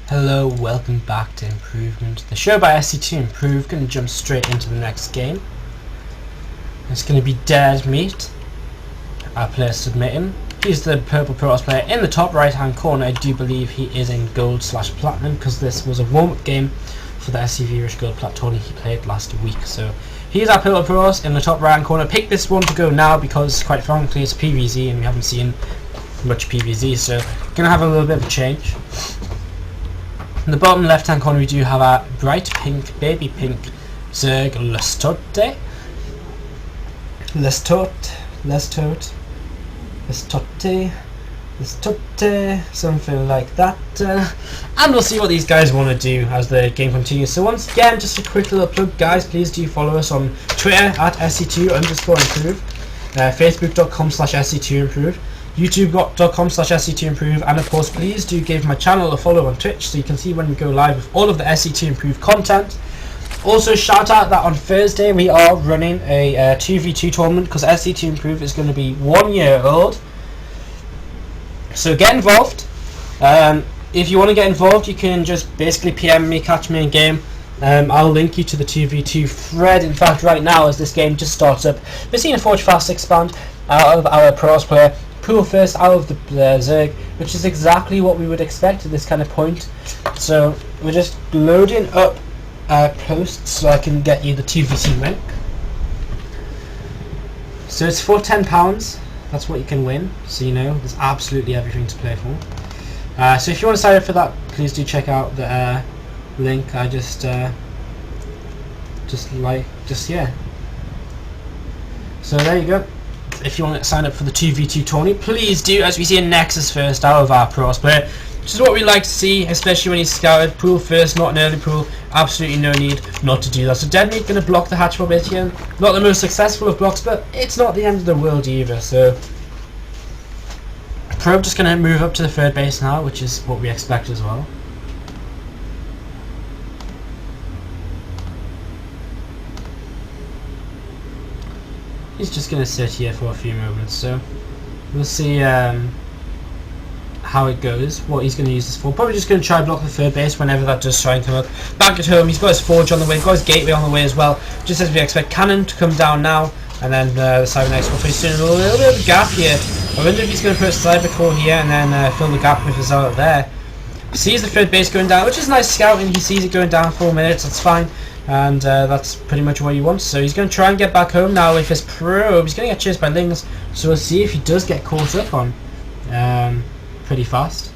Hello, welcome back to Improvement, the show by SC2 Improve. Going to jump straight into the next game. It's going to be Deadmeat. Our player submitting. He's the purple Protoss player in the top right hand corner. I do believe he is in gold/platinum because this was a warm-up game for the SCV Irish Gold Plat tourney he played last week. So he's our purple Protoss in the top right hand corner. Pick this one to go now because quite frankly it's PvZ and we haven't seen much PvZ, so going to have a little bit of a change. In the bottom left hand corner we do have our bright pink, baby pink Zerg Lestote, something like that. And we'll see what these guys want to do as the game continues. So once again, just a quick little plug, guys, please do follow us on Twitter at SC2_improve, Facebook.com/SC2improve, YouTube.com/SC2improve, and of course please do give my channel a follow on Twitch so you can see when we go live with all of the SC2 Improve content. Also shout out that on Thursday we are running a 2v2 tournament because SC2 Improve is going to be 1 year old. So get involved. If you want to get involved you can just basically PM me, catch me in game. I'll link you to the 2v2 thread. In fact, right now as this game just starts up, we're seeing a Forge Fast expand out of our Protoss player. Pool first out of the Zerg, which is exactly what we would expect at this kind of point. So we're just loading up posts so I can get you the 2v2 link. So it's for £10. That's what you can win. So you know there's absolutely everything to play for. So if you want to sign up for that, please do check out the link. I yeah. So there you go. If you want to sign up for the 2v2 tourney, please do, as we see a Nexus first out of our Protoss player, which is what we like to see, especially when he's scouted. Pool first, not an early pool, absolutely no need not to do that. So Deadmeat going to block the hatch probability, not the most successful of blocks, but it's not the end of the world either. So Probe just going to move up to the third base now, which is what we expect as well. He's just going to sit here for a few moments, so we'll see how it goes, what he's going to use this for. Probably just going to try and block the third base whenever that does try and come up. Back at home, he's got his Forge on the way, got his Gateway on the way as well, just as we expect Cannon to come down now, and then the Cybernex will face soon. A little bit of a gap here. I wonder if he's going to put a Cyber Core here and then fill the gap with his out there. Sees the third base going down, which is nice scouting. He sees it going down 4 minutes, that's fine. And that's pretty much what he wants. So he's going to try and get back home now with his probe. He's going to get chased by Lings, so we'll see if he does get caught up on pretty fast.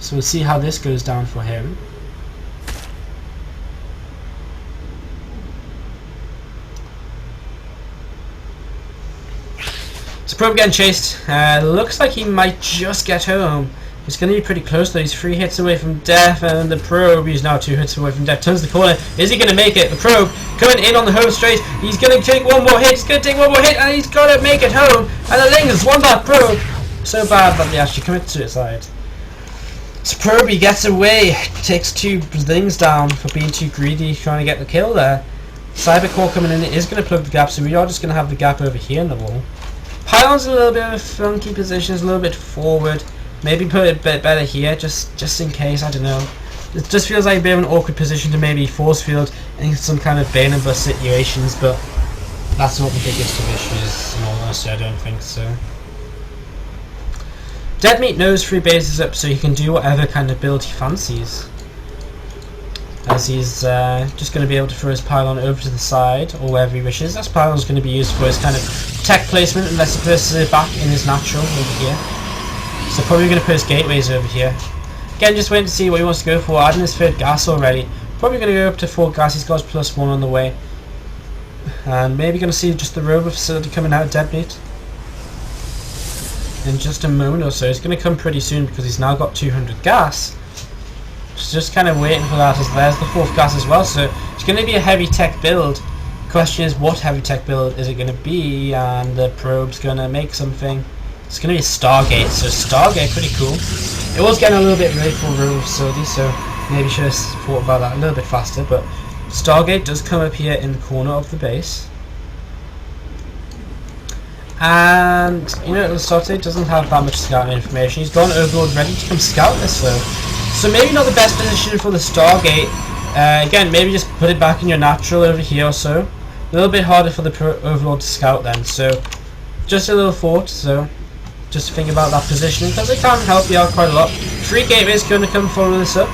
So we'll see how this goes down for him. So probe getting chased. Looks like he might just get home. He's going to be pretty close though. He's 3 hits away from death, and the probe, he's now 2 hits away from death. Turns the corner. Is he going to make it? The probe coming in on the home straight. He's going to take one more hit. He's going to take one more hit, and he's got to make it home. And the Lings won that probe. So bad that they actually commit suicide. So probe, he gets away. Takes 2 Lings down for being too greedy, trying to get the kill there. Cybercore coming in is going to plug the gap, so we are just going to have the gap over here in the wall. Pylon's a little bit of a funky position. It's a little bit forward. Maybe put it a bit better here, just in case, I don't know. It just feels like a bit of an awkward position to maybe force field in some kind of bane and bust situations, but that's not the biggest of issues, in all honesty, I don't think so. Deadmeat knows 3 bases up, so he can do whatever kind of build he fancies. As he's just going to be able to throw his pylon over to the side, or wherever he wishes. That pylon is going to be used for his kind of tech placement, unless he places it back in his natural over here. So probably going to put his gateways over here. Again, just waiting to see what he wants to go for. Adding his 3rd gas already. Probably going to go up to 4 gas. He's got his +1 on the way. And maybe going to see just the rover facility coming out of Deadmeat in just a moment or so. He's going to come pretty soon because he's now got 200 gas. Just kind of waiting for that, as there's the 4th gas as well. So it's going to be a heavy tech build. Question is, what heavy tech build is it going to be? And the probe's going to make something. It's going to be a Stargate, so Stargate, pretty cool. It was getting a little bit late for rover facility, so maybe should have thought about that a little bit faster, but Stargate does come up here in the corner of the base. And, you know, Lestote doesn't have that much scouting information. He's gone overlord ready to come scout this though. So maybe not the best position for the Stargate. Again, maybe just put it back in your natural over here or so. A little bit harder for the Overlord to scout then, so just a little thought, so just think about that positioning, because it can help you out quite a lot. Free Gateway is going to come follow this up,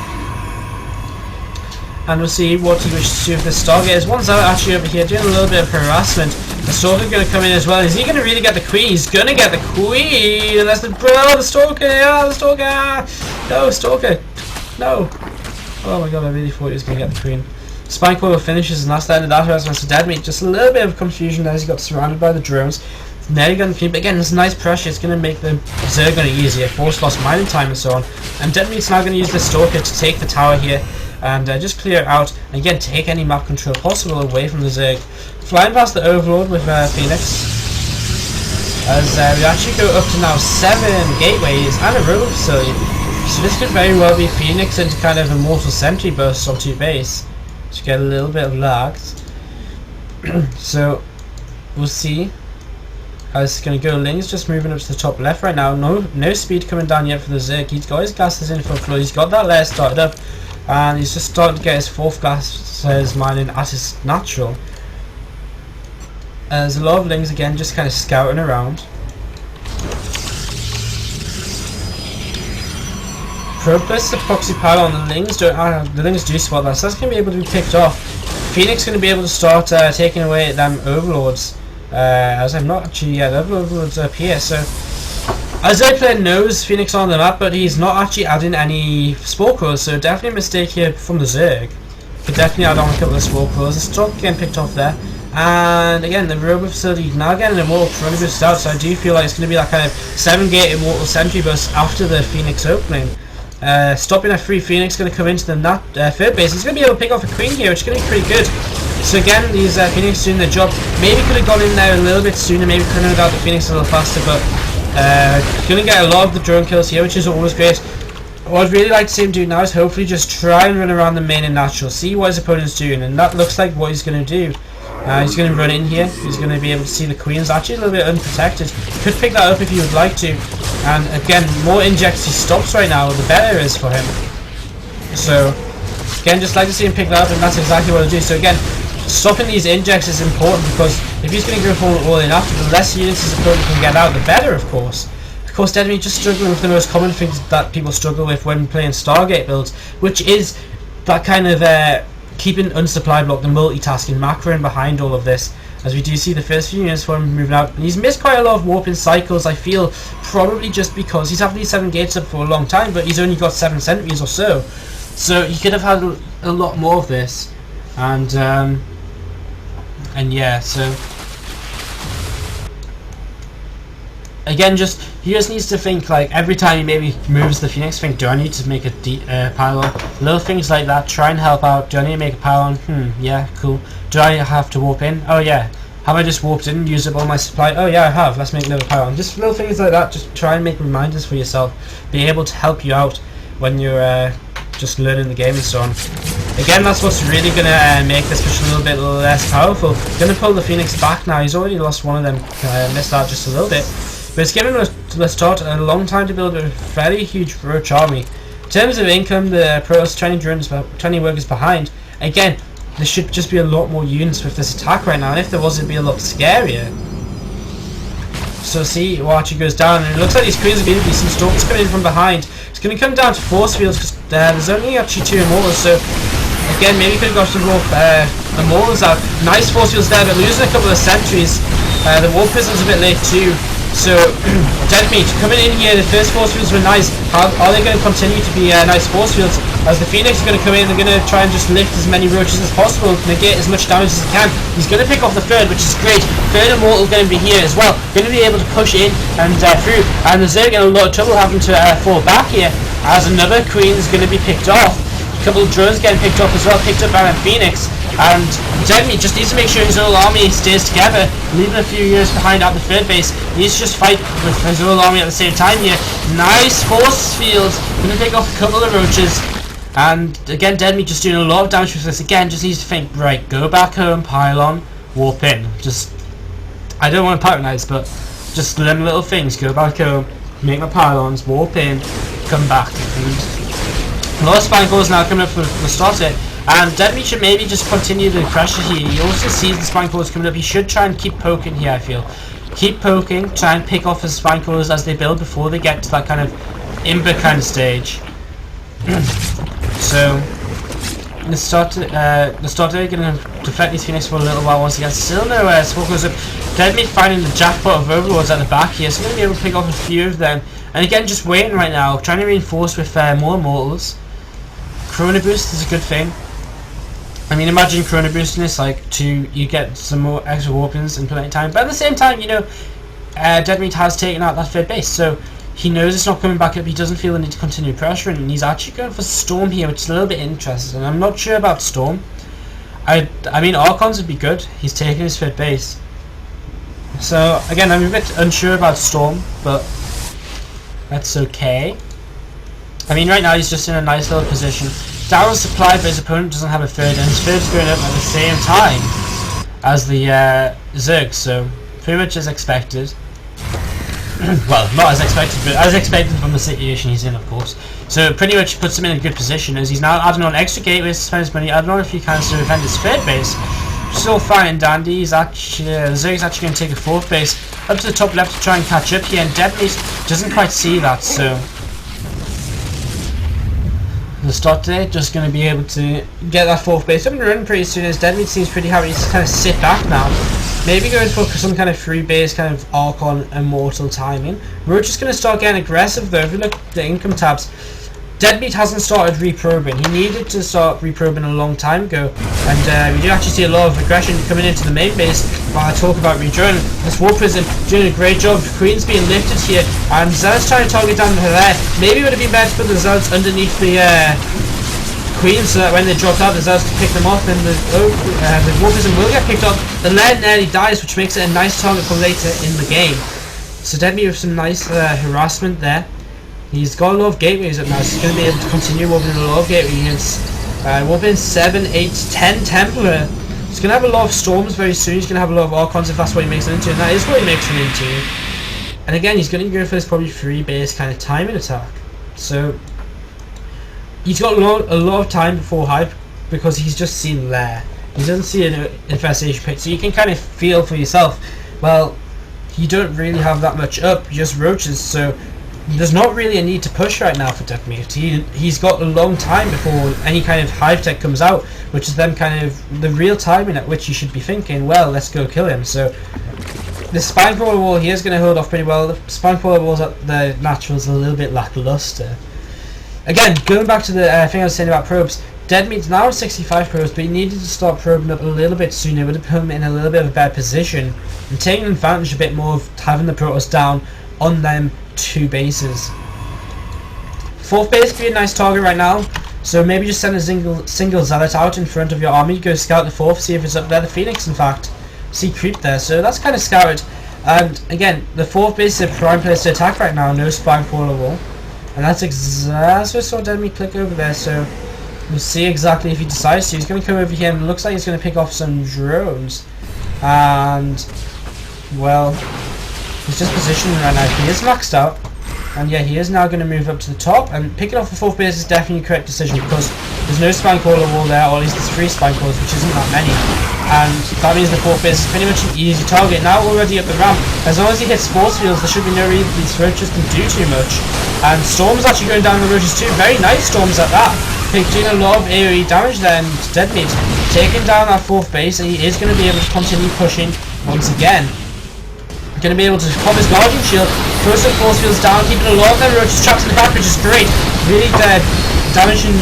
and we'll see what he wishes to do with the Stargaters. One's out actually over here doing a little bit of harassment. The Stalker going to come in as well. Is he going to really get the Queen? He's going to get the Queen, and that's the the Stalker. Yeah, the Stalker. No, Stalker. No. Oh my god, I really thought he was going to get the Queen. Spine Coil finishes, and that's the end of that harassment. So Deadmeat, just a little bit of confusion as he got surrounded by the drones. Nearly got the Queen, but again, there's nice pressure. It's going to make the Zerg going to easier. Force loss, mining time, and so on. And Deadmeat's now going to use the Stalker to take the tower here and just clear it out. And again, take any map control possible away from the Zerg. Flying past the Overlord with Phoenix. As we actually go up to now 7 gateways and a rover facility. So this could very well be Phoenix into kind of a Mortal Sentry burst onto base. To get a little bit of lag. So we'll see how this is going to go. Ling's just moving up to the top left right now. No speed coming down yet for the Zerg. He's got his gases in for a flow. He's got that layer started up, and he's just starting to get his 4th gases mining at his natural. There's a lot of Lings again just kind of scouting around. Probe plus the proxy pile on the Lings do spot that, so that's going to be able to be picked off. Phoenix going to be able to start taking away them Overlords. As I'm not actually, the Overlords up here, so as I player knows Phoenix on the map, but he's not actually adding any Spore Coils, so definitely a mistake here from the Zerg. Could definitely add on a couple of Spore Coils. The stock getting picked off there. And again, the Robo Facility now getting a Immortal Corona boost out, so I do feel like it's going to be that kind of 7-gate Immortal Sentry burst after the Phoenix opening. Stopping a free Phoenix going to come into the third base. He's going to be able to pick off a Queen here, which is going to be pretty good. So again, these Phoenix doing their job. Maybe could have gone in there a little bit sooner, maybe could have got the Phoenix a little faster, but going to get a lot of the drone kills here, which is always great. What I'd really like to see him do now is hopefully just try and run around the main and natural, see what his opponent's doing, and that looks like what he's going to do. He's going to run in here, he's going to be able to see the Queens, actually a little bit unprotected. Could pick that up if he would like to, and again, more injects he stops right now, the better it is for him. So, again, just like to see him pick that up, and that's exactly what he'll do. So again, stopping these injects is important, because if he's going to go for all in after, the less units his opponent can get out, the better, of course. Of course, Deadmeat just struggling with the most common things that people struggle with when playing Stargate builds, which is that kind of keeping unsupply block, the multitasking, macroing behind all of this, as we do see the first few units for him moving out. And he's missed quite a lot of warping cycles, I feel, probably just because he's having these 7 gates up for a long time, but he's only got 7 sentries or so. So he could have had a lot more of this, and yeah, so again, he just needs to think, like, every time he maybe moves the Phoenix, think, do I need to make a pylon? Little things like that, try and help out. Do I need to make a pylon? Yeah, cool. Do I have to warp in? Oh yeah. Have I just warped in and used up all my supply? Oh yeah, I have. Let's make another pylon. Just little things like that, just try and make reminders for yourself. Be able to help you out when you're just learning the game and so on. Again, that's what's really going to make this push a little bit less powerful. Going to pull the Phoenix back now. He's already lost one of them. Missed out just a little bit. But it's given Lestote a long time to build a fairly huge Roach army. In terms of income, the Pro's 20 workers behind. Again, there should just be a lot more units with this attack right now, and if there was, it'd be a lot scarier. So see what actually goes down, and it looks like these Queens are going to be some Stalkers coming in from behind. It's going to come down to force fields, because there's only actually 2 Immortals, so again, maybe could have got some more Immortals out. Nice force fields there, but losing a couple of sentries. The War Prison's a bit late too. So, Deadmeat coming in here, the first force fields were nice. Are they going to continue to be nice force fields? As the Phoenix is going to come in, they're going to try and just lift as many roaches as possible, negate as much damage as he can. He's going to pick off the third, which is great. Third Immortal going to be here as well. Going to be able to push in and through. And the Zerg in a lot of trouble having to fall back here, as another Queen is going to be picked off. A couple of drones getting picked up as well, picked up by a Phoenix. And Deadmeat just needs to make sure his whole army stays together, leaving a few units behind at the third base. He needs to just fight with his whole army at the same time here. Nice force field, going to pick off a couple of roaches. And again, Deadmeat just doing a lot of damage with this. Again, just needs to think, right, go back home, pylon, warp in. Just, I don't want to patronize, but just them little things. Go back home, make my pylons, warp in, come back. And A lot of spine cores now coming up for Lestote, and Deadmeat should maybe just continue the pressure here. He also sees the spine cores coming up. He should try and keep poking here, I feel. Keep poking, try and pick off his spine cores as they build before they get to that kind of Imber kind of stage. So, Lestote going to deflect these Phoenix for a little while once again. Still no support goes up. Deadmeat finding the jackpot of Overlords at the back here, so going to be able to pick off a few of them. And again, just waiting right now, trying to reinforce with more Immortals. Chrono Boost is a good thing. I mean, imagine Chrono Boosting this, like, you get some more extra weapons in plenty of time. But at the same time, you know, Deadmeat has taken out that third base, so he knows it's not coming back up. He doesn't feel the need to continue pressuring, and he's actually going for Storm here, which is a little bit interesting. I'm not sure about Storm. I mean, Archons would be good. He's taking his third base. So, again, I'm a bit unsure about Storm, but that's okay. I mean, right now he's just in a nice little position. Down supply, but his opponent doesn't have a third, and his third's going up at the same time as the Zerg, so pretty much as expected. Well, not as expected, but as expected from the situation he's in, of course. So it pretty much puts him in a good position, as he's now adding on extra gateways to spend his money, adding on a few cannons to defend his third base. Still fine and dandy. He's actually, Zerg's actually going to take a fourth base up to the top left to try and catch up here, and Deadmeat doesn't quite see that, so Lestote just going to be able to get that fourth base up and running pretty soon, as Deadmeat seems pretty happy to kind of sit back now. Maybe going for some kind of free base, kind of Archon Immortal timing. We're just going to start getting aggressive though. If we look at the income tabs, Deadmeat hasn't started reprobing. He needed to start reprobing a long time ago, and we do actually see a lot of aggression coming into the main base while I talk about rejoining. This War Prison doing a great job. Queen's being lifted here, and Zealot's trying to target down her there. Maybe it would have been better to put the Zealots underneath the Queen, so that when they dropped out, the Zealots could pick them off, and the War Prison will get picked up. The Lair nearly dies, which makes it a nice target for later in the game. So Deadmeat with some nice harassment there. He's got a lot of gateways up now, so he's going to be able to continue warping a lot of gateway units. Warping 7, 8, 10 Templar. He's going to have a lot of Storms very soon. He's going to have a lot of Archons if that's what he makes it into, and that is what he makes it into. And again, he's going to go for this probably free base kind of timing attack. So he's got a lot of time before hype, because he's just seen Lair. He doesn't see an infestation pit, so you can kind of feel for yourself, well, you don't really have that much up, just roaches, so there's not really a need to push right now for Deadmeat. He's got a long time before any kind of hive tech comes out, which is then kind of the real timing at which you should be thinking, well, let's go kill him. So the Spine Crawler wall here is going to hold off pretty well. The Spine Crawler walls at the naturals a little bit lackluster. Again, going back to the thing I was saying about probes, Deadmeat's now at 65 probes, but he needed to start probing up a little bit sooner. It would have put him in a little bit of a better position and taking advantage a bit more of having the Protoss down on them two bases. Fourth base could be a nice target right now, so maybe just send a single Zealot out in front of your army, go scout the fourth, see if it's up there. The Phoenix, in fact, see creep there, so that's kind of scouted. And again, the fourth base is a prime place to attack right now, no Spine Crawler wall, and that's exactly what I saw Deadmeat click over there. So we'll see exactly if he decides to. He's going to come over here, and it looks like he's going to pick off some drones, and well, he's just positioning right now. He is maxed out, and yeah, he is now going to move up to the top, and picking off the fourth base is definitely a correct decision, because there's no Spine Crawler wall there, or at least there's 3 Spine Crawlers, which isn't that many, and that means the fourth base is pretty much an easy target. Now already up the ramp, as long as he hits force fields, there should be no reason these roaches can do too much. And Storm's actually going down the roaches too, very nice Storms at that, doing a lot of AoE damage there, and Deadmeat taking down that fourth base, and he is going to be able to continue pushing once again. Going to be able to pop his Guardian Shield, throw some force fields down, keeping a lot of their roaches trapped in the back, which is great. Really damaging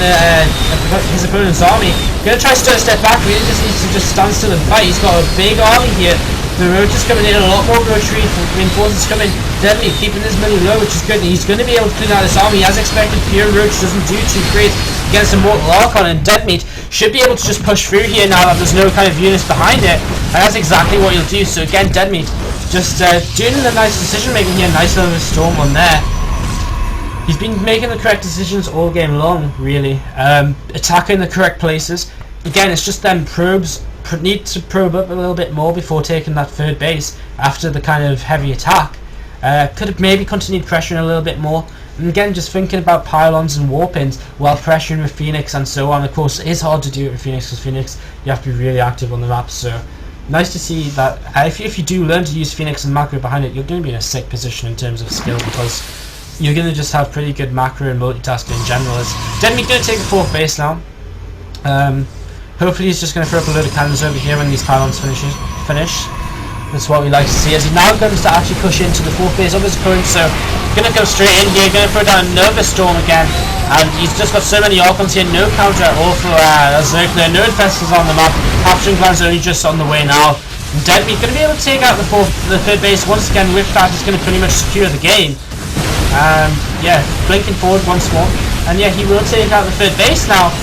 his opponent's army. Going to try to step back, really just needs to just stand still and fight. He's got a big army here. The roaches coming in, a lot more roach reinforcements coming. Deadmeat keeping his money low, which is good. He's going to be able to clean out his army. As expected, Pure Roach doesn't do too great against a Mortal Archon, and Deadmeat should be able to just push through here now that there's no kind of units behind it. And that's exactly what he'll do. So again, Deadmeat just doing the nice decision making here, nice little Storm on there. He's been making the correct decisions all game long, really. Attacking the correct places. Again, it's just them probes need to probe up a little bit more before taking that third base after the kind of heavy attack. Could have maybe continued pressuring a little bit more, And again, just thinking about pylons and warpins while pressuring with Phoenix and so on. Of course, it is hard to do it with Phoenix, because Phoenix, you have to be really active on the map. So nice to see that if you do learn to use Phoenix and macro behind it, you're going to be in a sick position in terms of skill, because you're going to just have pretty good macro and multitasking in general. As Deadmeat going to take the 4th base now. Hopefully he's just going to throw up a load of cannons over here when these pylons finish. That's what we like to see, as he now comes to actually push into the 4th base of his opponent. So going to go straight in here, going to throw down another storm again, and he's just got so many Archons here, no counter at all for Zerkler, no infestors on the map. Half-string clan's only just on the way now. And Deadmeat going to be able to take out the 3rd base once again. With that, he's going to pretty much secure the game. Yeah, blinking forward once more, and yeah, he will take out the 3rd base now.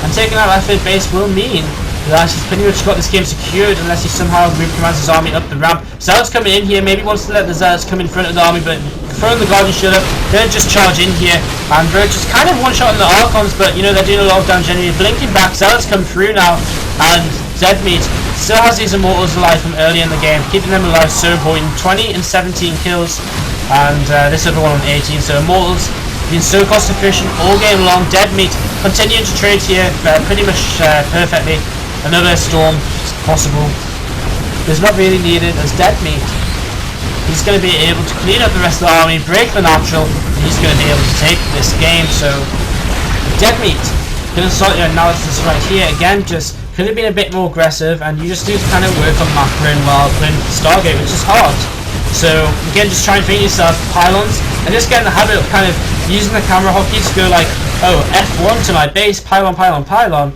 And taking out that 3rd base will mean that he's pretty much got this game secured, unless he somehow commands his army up the ramp. Zealots coming in here, maybe wants to let the Zealots come in front of the army, but throwing the Guardian Shield up, they're just charge in here, and they're just kind of one-shotting the Archons, but you know, they're doing a lot of damage anyway. Blinking back, Zealots come through now, and Deadmeat still has these Immortals alive from early in the game. Keeping them alive so important. 20 and 17 kills, and this other one on 18, so Immortals been so cost efficient all game long. Deadmeat continuing to trade here pretty much perfectly. Another storm is possible. It's not really needed, as Deadmeat, he's going to be able to clean up the rest of the army, break the natural, and he's going to be able to take this game. So Deadmeat going to start your analysis right here. Again, just could have been a bit more aggressive, and you just need to kind of work on macroing while playing Stargate, which is hard. So again, just try and think yourself pylons, and just get in the habit of kind of using the camera hotkey to go like, oh, F1 to my base, pylon, pylon, pylon.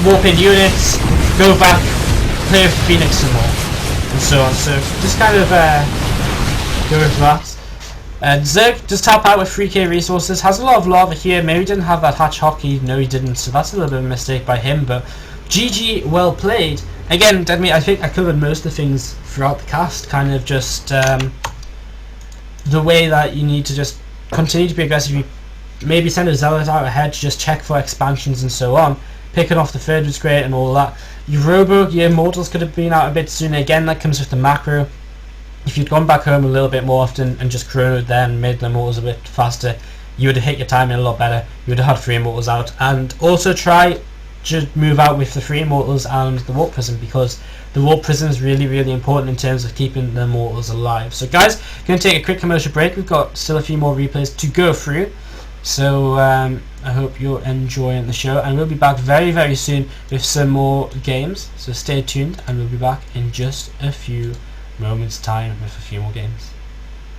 Warp in units, go back, play with Phoenix some more, and so on. So just kind of go with that. Zerg does tap out with 3k resources, has a lot of lava here, maybe didn't have that hatch hotkey, no he didn't, so that's a little bit of a mistake by him, but GG, well played. Again, Deadmeat, I think I covered most of the things throughout the cast, kind of just the way that you need to just continue to be aggressive, maybe send a Zealot out ahead to just check for expansions and so on. Picking off the 3rd was great and all that. Your Robo, your Immortals could have been out a bit sooner. Again, that comes with the macro. If you'd gone back home a little bit more often and just chronoed there and made the Immortals a bit faster, you would have hit your timing a lot better. You would have had 3 Immortals out. And also try to move out with the 3 Immortals and the Warp Prism, because the Warp Prism is really, really important in terms of keeping the Immortals alive. So guys, going to take a quick commercial break. We've got still a few more replays to go through. So I hope you're enjoying the show, and we'll be back very, very soon with some more games. So stay tuned, and we'll be back in just a few moments time with a few more games.